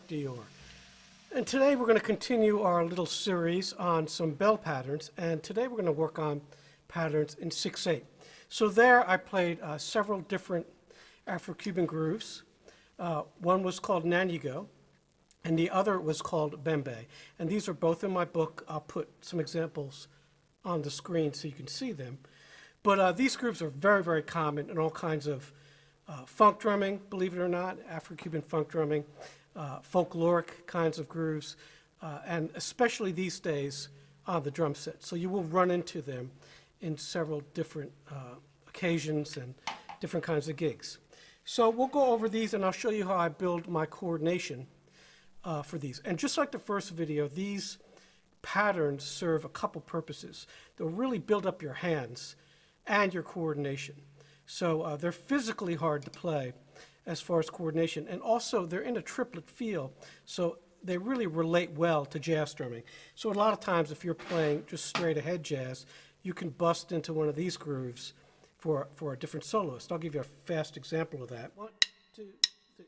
Dior. And today we're going to continue our little series on some bell patterns, and today we're going to work on patterns in 6/8. So there I played several different Afro-Cuban grooves. One was called Nanigo, and the other was called Bembe. And these are both in my book. I'll put some examples on the screen so you can see them. But these grooves are very, very common in all kinds of funk drumming, believe it or not, Afro-Cuban funk drumming, folkloric kinds of grooves, and especially these days on the drum set. So you will run into them in several different occasions and different kinds of gigs. So we'll go over these and I'll show you how I build my coordination for these. And just like the first video, these patterns serve a couple purposes. They'll really build up your hands and your coordination. So they're physically hard to play as far as coordination, and also they're in a triplet feel, so they really relate well to jazz drumming. So a lot of times if you're playing just straight ahead jazz, you can bust into one of these grooves for a different soloist. I'll give you a fast example of that. 1, 2, 3.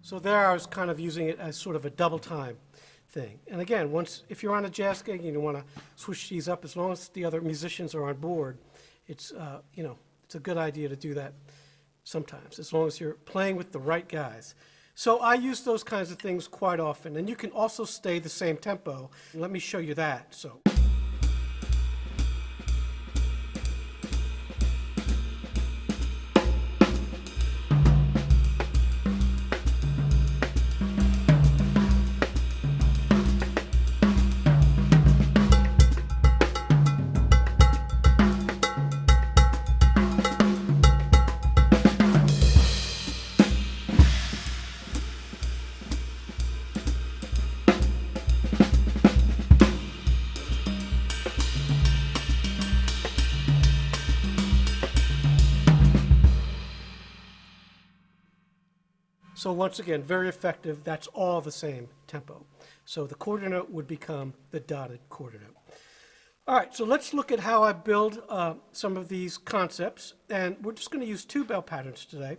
So there I was kind of using it as sort of a double time thing. And again, if you're on a jazz gig and you want to switch these up, as long as the other musicians are on board, it's it's a good idea to do that sometimes, as long as you're playing with the right guys. So I use those kinds of things quite often, and you can also stay the same tempo. Let me show you that. So once again, very effective. That's all the same tempo. So the quarter note would become the dotted quarter note. All right, so let's look at how I build some of these concepts. And we're just going to use two bell patterns today.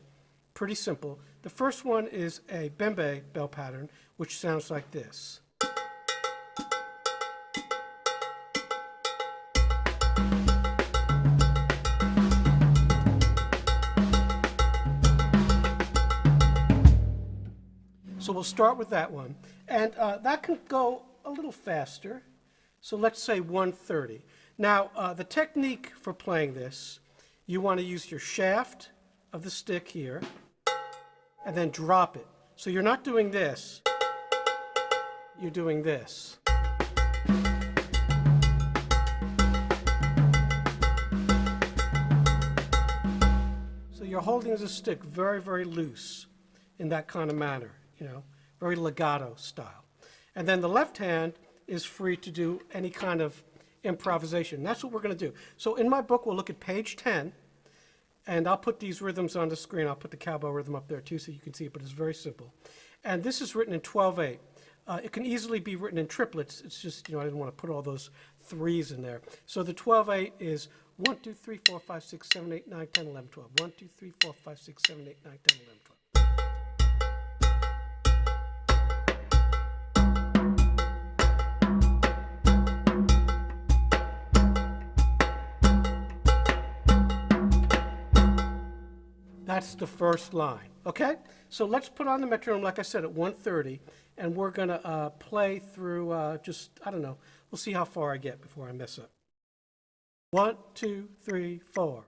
Pretty simple. The first one is a Bembe bell pattern, which sounds like this. So we'll start with that one. And that can go a little faster. So let's say 130. Now, the technique for playing this, you want to use your shaft of the stick here and then drop it. So you're not doing this. You're doing this. So you're holding the stick very, very loose in that kind of manner. Very legato style. And then the left hand is free to do any kind of improvisation. That's what we're going to do. So in my book, we'll look at page 10, and I'll put these rhythms on the screen. I'll put the cowbell rhythm up there too so you can see it, but it's very simple. And this is written in 12/8. It can easily be written in triplets. It's just, I didn't want to put all those threes in there. So the 12/8 is 1, 2, 3, 4, 5, 6, 7, 8, 9, 10, 11, 12. 1, 2, 3, 4, 5, 6, 7, 8, 9, 10, 11, 12. That's the first line, okay? So let's put on the metronome, like I said, at 130, and we're going to play through just, I don't know, we'll see how far I get before I mess up. 1, 2, 3, 4.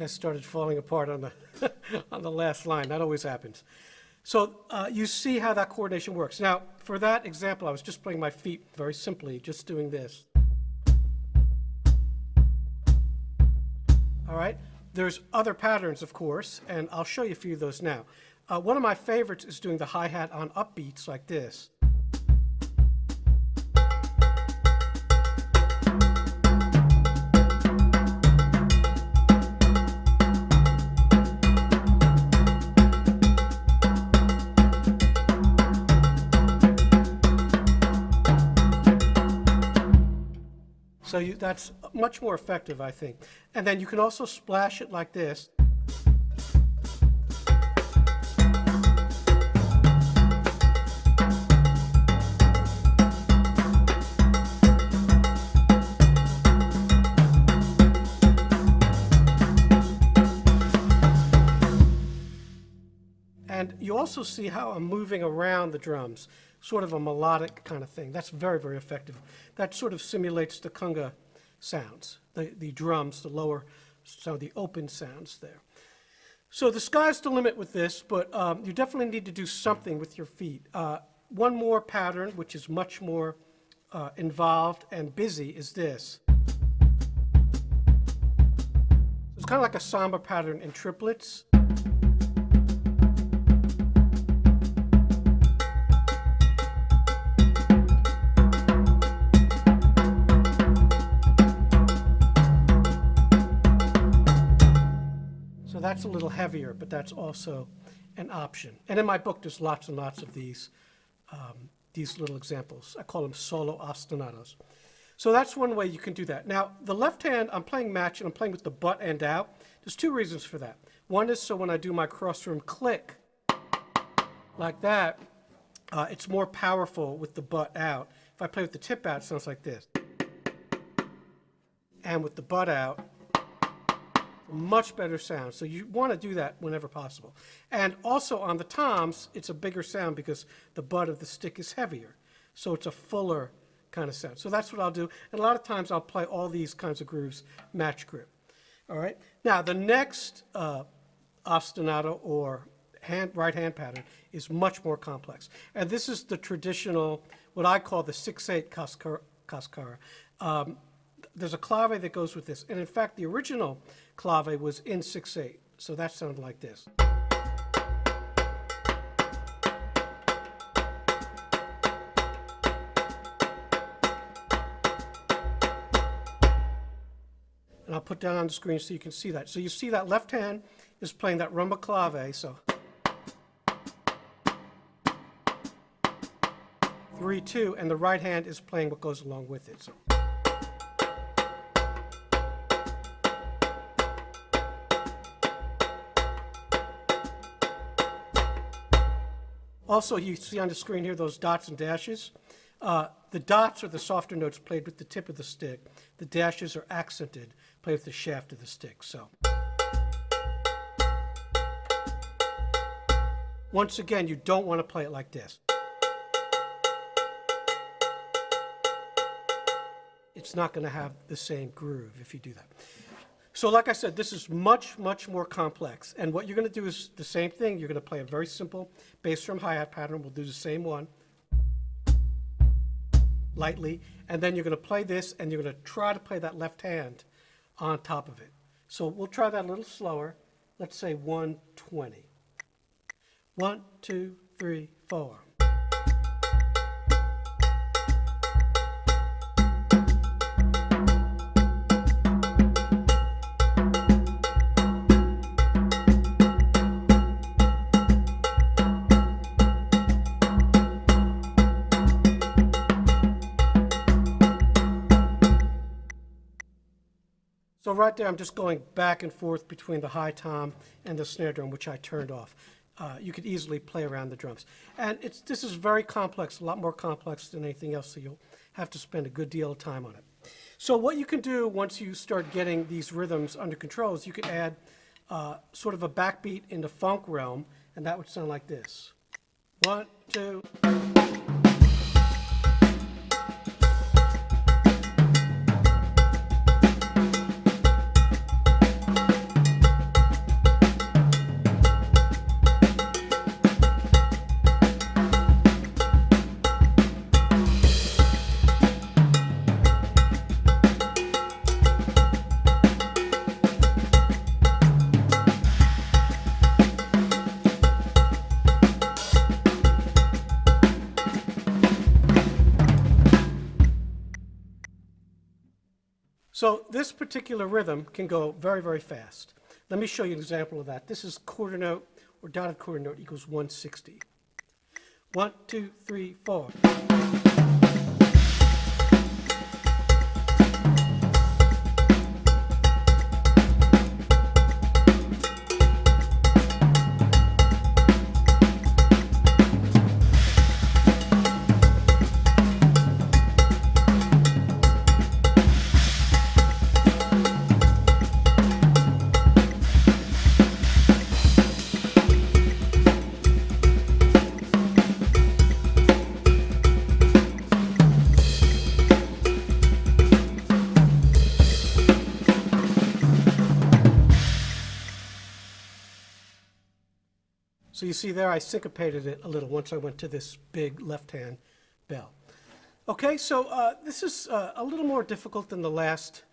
I started falling apart on the on the last line. That always happens. So you see how that coordination works. Now, for that example, I was just playing my feet very simply, just doing this. All right? There's other patterns, of course, and I'll show you a few of those now. One of my favorites is doing the hi-hat on upbeats like this. So that's much more effective, I think. And then you can also splash it like this. And you also see how I'm moving around the drums, sort of a melodic kind of thing. That's very, very effective. That sort of simulates the conga sounds, the drums, the lower, so the open sounds there. So the sky's the limit with this, but you definitely need to do something with your feet. One more pattern, which is much more involved and busy, is this. It's kind of like a samba pattern in triplets. That's a little heavier, but that's also an option. And in my book, there's lots and lots of these little examples. I call them solo ostinatos. So that's one way you can do that. Now, the left hand, I'm playing match, and I'm playing with the butt end out. There's two reasons for that. One is so when I do my cross-room click, like that, it's more powerful with the butt out. If I play with the tip out, it sounds like this. And with the butt out, much better sound. So you want to do that whenever possible. And also on the toms, it's a bigger sound because the butt of the stick is heavier. So it's a fuller kind of sound. So that's what I'll do. And a lot of times I'll play all these kinds of grooves match grip. All right. Now the next ostinato or right hand pattern is much more complex. And this is the traditional, what I call the 6/8 Cascara. There's a clave that goes with this. And in fact, the original clave was in 6/8. So that sounded like this. And I'll put that on the screen so you can see that. So you see that left hand is playing that rumba clave. So 3/2, and the right hand is playing what goes along with it. So. Also, you see on the screen here those dots and dashes. The dots are the softer notes played with the tip of the stick. The dashes are accented, played with the shaft of the stick. So, once again, you don't want to play it like this. it's not going to have the same groove if you do that. So like I said, this is much, much more complex. And what you're going to do is the same thing. You're going to play a very simple bass drum hi-hat pattern. We'll do the same one lightly. And then you're going to play this, and you're going to try to play that left hand on top of it. So we'll try that a little slower. Let's say 120. 1, 2, 3, 4. So right there, I'm just going back and forth between the high tom and the snare drum, which I turned off. You could easily play around the drums. And this is very complex, a lot more complex than anything else, so you'll have to spend a good deal of time on it. So what you can do once you start getting these rhythms under control is you could add sort of a backbeat in the funk realm, and that would sound like this. 1, 2. So this particular rhythm can go very, very fast. Let me show you an example of that. This is quarter note or dotted quarter note equals 160. 1, 2, 3, 4. So you see there, I syncopated it a little once I went to this big left-hand bell. Okay, so this is a little more difficult than the last,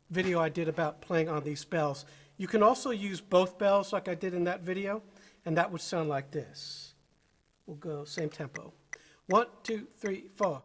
video I did about playing on these bells. You can also use both bells like I did in that video, and that would sound like this. We'll go same tempo. 1, 2, 3, 4.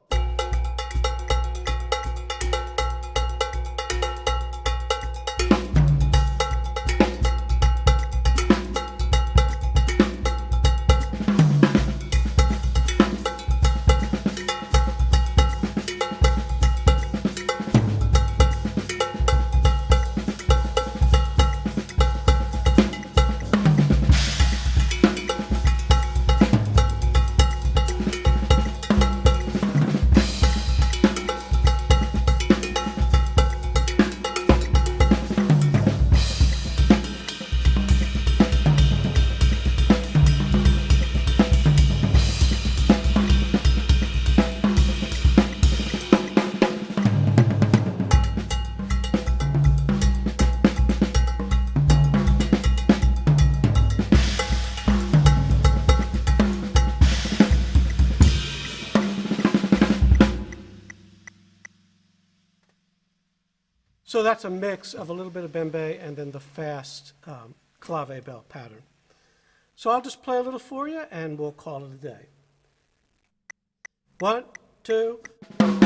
So that's a mix of a little bit of Bembe and then the fast clave bell pattern. So I'll just play a little for you and we'll call it a day. 1, 2.